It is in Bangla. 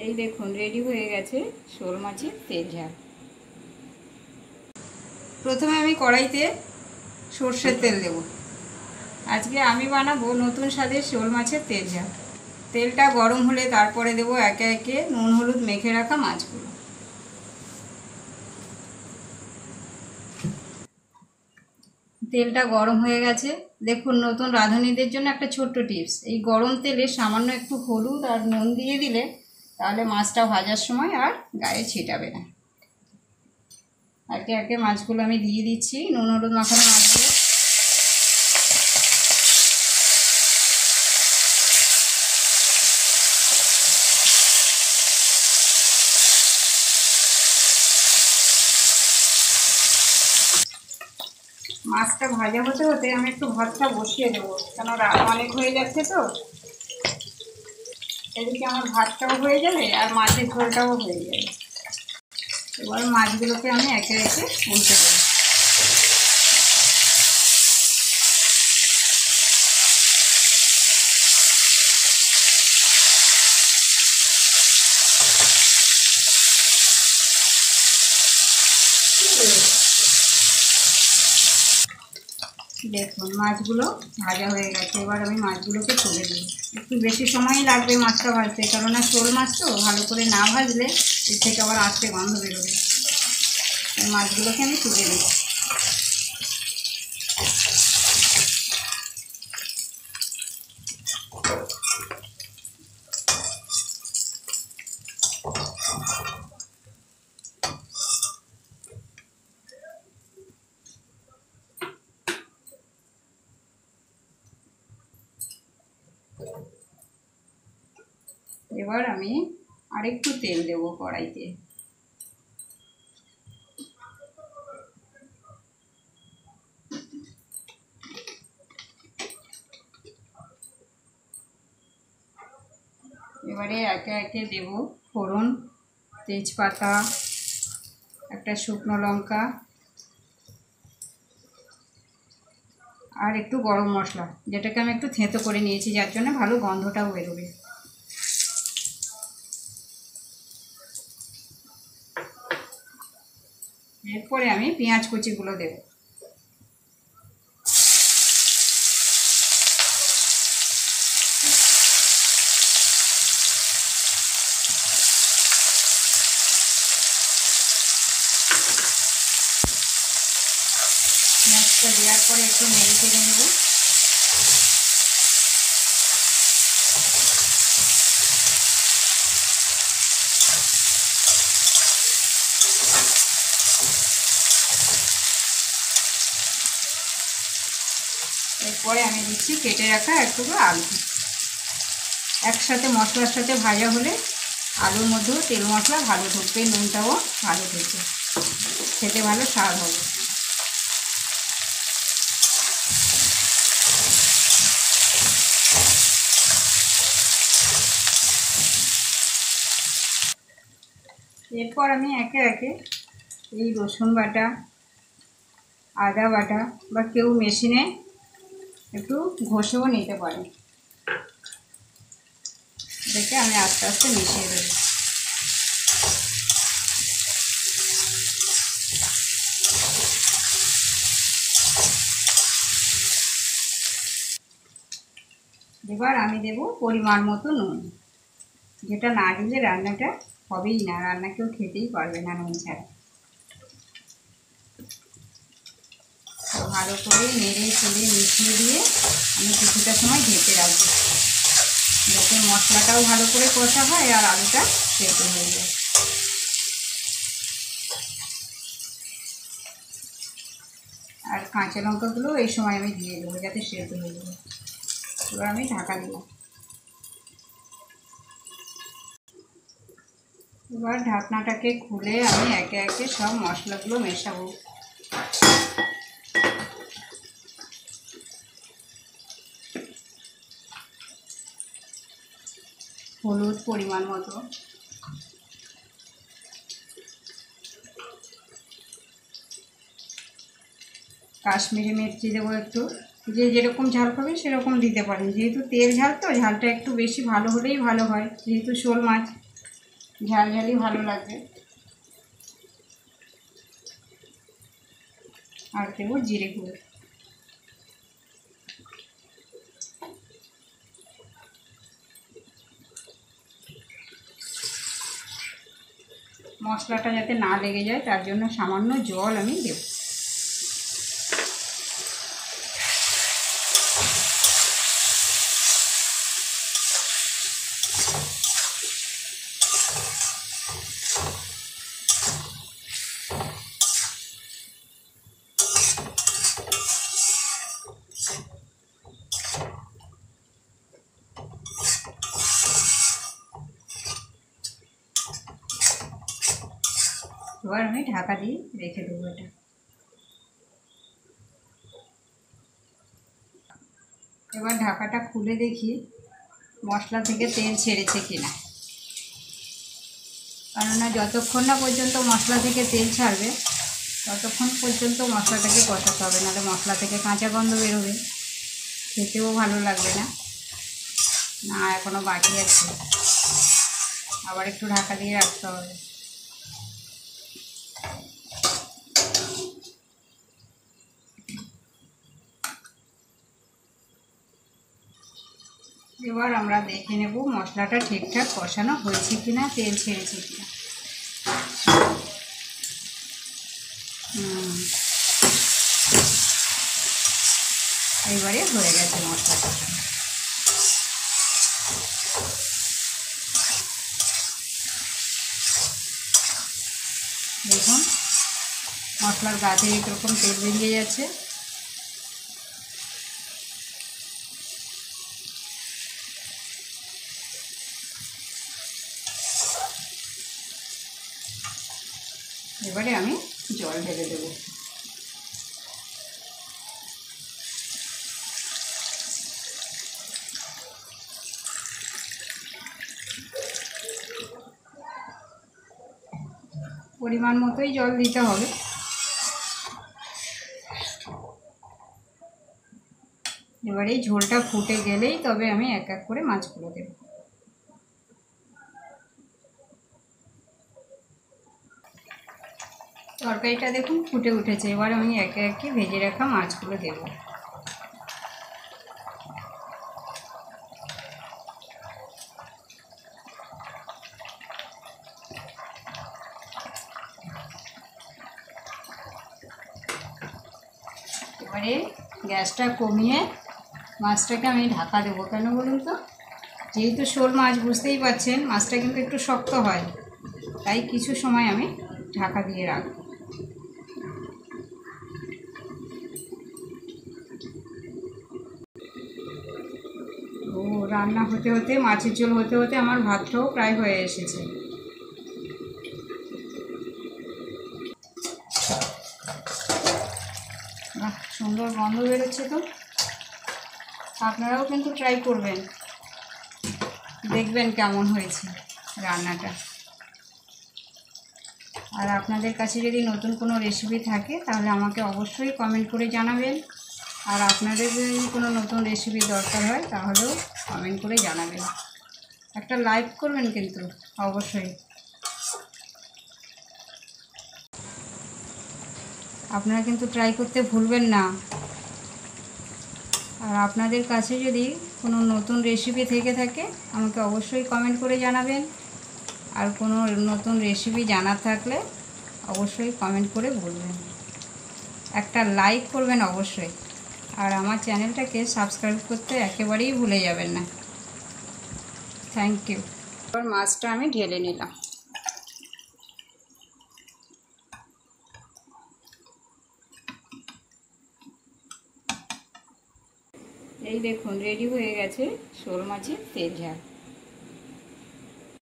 এই দেখুন রেডি হয়ে গেছে শোল মাছের তেল ঝাল। প্রথমে আমি কড়াইতে সর্ষের তেল দেব। আজকে আমি বানাবো নতুন স্বাদের শোল মাছের তেল ঝাল। তেলটা গরম হলে তারপরে দেব একে একে নুন হলুদ মেখে রাখা মাছগুলো। তেলটা গরম হয়ে গেছে। দেখুন নতুন রাঁধুনিদের জন্য একটা ছোট্ট টিপস, এই গরম তেলে সামান্য একটু হলুদ আর নুন দিয়ে দিলে তাহলে মাছটা ভাজার সময় আর গায়ে ছিটাবে না। একে একে মাছগুলো আমি দিয়ে দিচ্ছি, নুন হলুদ মাখানো মাছগুলো। মাছটা ভাজা হতে হতে আমি একটু ভাতটা বসিয়ে দেবো, কেন রাত অনেক হয়ে যাচ্ছে তো। এদিকে আমার ভাতটাও হয়ে যাবে আর মাছের ঝোলটাও হয়ে যাবে। এবার মাছগুলোকে আমি একে একে উল্টে দেবো। দেখুন মাছগুলো ভাজা হয়ে গেছে। এবার আমি মাছগুলোকে তুলে দিই। একটু বেশি সময়ই লাগবে মাছটা ভাজতে, কেননা শোল মাছ তো ভালো করে না ভাজলে এর থেকে আবার আস্তে গন্ধ বেরোবে। মাছগুলোকে আমি তুলে দিই। এবার আমি আরেকটু তেল দেবো কড়াইতে। এবারে একে একে দেব ফোড়ন, তেজপাতা, একটা শুকনো লঙ্কা আর একটু গরম মশলা, যেটাকে আমি একটু থেঁতো করে নিয়েছি, যার জন্য ভালো গন্ধটাও বেরোবে। এরপরে আমি পেঁয়াজ কুচিগুলো দেব। পেঁয়াজটা দেওয়ার পরে একটু নেড়ে চেড়ে নেব। এরপরে আমি দিচ্ছি কেটে রাখা একটু আলু। একসাথে মশলার সাথে ভাজা হলে আলুর মধ্যেও তেল মশলা ভালো ঢুকবে, নুনটাও ভালো ঢুকবে, খেতে ভালো স্বাদ হবে। এরপর আমি একে একে এই রসুন বাটা, আদা বাটা বা কেউ মেশিনে একটু ঘষেও নিতে পারে, দেখে আমি আস্তে আস্তে মিশিয়ে দেব। এবার আমি দেব পরিমাণ মতো নুন, যেটা না দিলে রান্নাটা হবেই না, রান্না কেউ খেতেই পারবে না নুন ছাড়া। ভালো করে নেড়ে চেড়ে মিশিয়ে দিয়ে আমি কিছুটা সময় ঢেকে রাখবো, যাতে মশলাটাও ভালো করে কষা হয় আর আলুটা সেদ্ধ হয়ে যায়। আর কাঁচা লঙ্কাগুলো এই সময় আমি দিয়ে দেবো, যাতে সেদ্ধ হয়ে যায়। এবার আমি ঢাকা দিলাম। এবার ঢাকনাটাকে খুলে আমি একে একে সব মশলাগুলো মেশাবো। হলুদ পরিমাণ মতো, কাশ্মীরি মির্চি দেবো একটু, যে যেরকম ঝাল খাবে সেরকম দিতে পারেন। যেহেতু তেল ঝাল তো ঝালটা একটু বেশি ভালো হলেই ভালো হয়, যেহেতু শোল মাছ। ঝালঝালি ভালো লাগবে। আর দেবো জিরে গুঁড়ো। মশলাটা যাতে না লেগে যায় তার জন্য সামান্য জল আমি দেব। এবার আমি ঢাকা দিয়ে রেখে দেবো এটা। এবার ঢাকাটা খুলে দেখি মশলা থেকে তেল ছেড়েছে কিনা, কেননা যতক্ষণ না পর্যন্ত মশলা থেকে তেল ছাড়বে ততক্ষণ পর্যন্ত মশলাটাকে কষাতে হবে, নাহলে মশলা থেকে কাঁচা গন্ধ বেরোবে, খেতেও ভালো লাগবে না। না এখনও বাকি আছে, আবার একটু ঢাকা দিয়ে রাখতে হবে। এবার আমরা দেখে নেব মশলাটা ঠিকঠাক কষানো হয়েছে কিনা, তেল ছেড়েছে কিনা। এবারে হয়ে গেছে মশলা কষানো। দেখুন মশলার গা থেকে কীরকম তেল বেরিয়ে যাচ্ছে। এবারে আমি জল ঢেলে দেবো। পরিমাণ মতোই জল দিতে হবে। এবারে এই ঝোলটা ফুটে গেলেই তবে আমি এক এক করে মাছগুলো দেব। তরকারিটা দেখুন ফুটে উঠেছে, এবার আমি একে একে ভেজে রাখা মাছগুলো দেব। এবারে গ্যাসটা কমিয়ে মাছটাকে আমি ঢাকা দেবো। কেন বলুন তো, যেহেতু শোল মাছ বুঝতেই পারছেন মাছটা কিন্তু একটু শক্ত হয়, তাই কিছু সময় আমি ঢাকা দিয়ে রাখবো। ও রান্না হতে হতে, মাছের ঝোল হতে হতে আমার ভাতটাও প্রায় হয়ে এসেছে। বাহ, সুন্দর গন্ধ বেরোচ্ছে তো। আপনারাও কিন্তু ট্রাই করবেন, দেখবেন কেমন হয়েছে রান্নাটা। আর আপনাদের কাছে যদি নতুন কোনো রেসিপি থাকে তাহলে আমাকে অবশ্যই কমেন্ট করে জানাবেন। আর আপনাদের যদি কোনো নতুন রেসিপি দরকার হয় তাহলেও কমেন্ট করে জানাবেন। একটা লাইক করবেন কিন্তু অবশ্যই। আপনারা কিন্তু ট্রাই করতে ভুলবেন না। আর আপনাদের কাছে যদি কোনো নতুন রেসিপি থেকে থাকে আমাকে অবশ্যই কমেন্ট করে জানাবেন। আর কোনো নতুন রেসিপি জানার থাকলে অবশ্যই কমেন্ট করে বলবেন। একটা লাইক করবেন অবশ্যই। আর আমার চ্যানেলটাকে সাবস্ক্রাইব করতে একেবারেই ভুলে যাবেন না। Thank you. এবার মাছটা আমি ঢেলে নিলাম। এই দেখুন রেডি হয়ে গেছে শোল মাছের তেল ঝাল।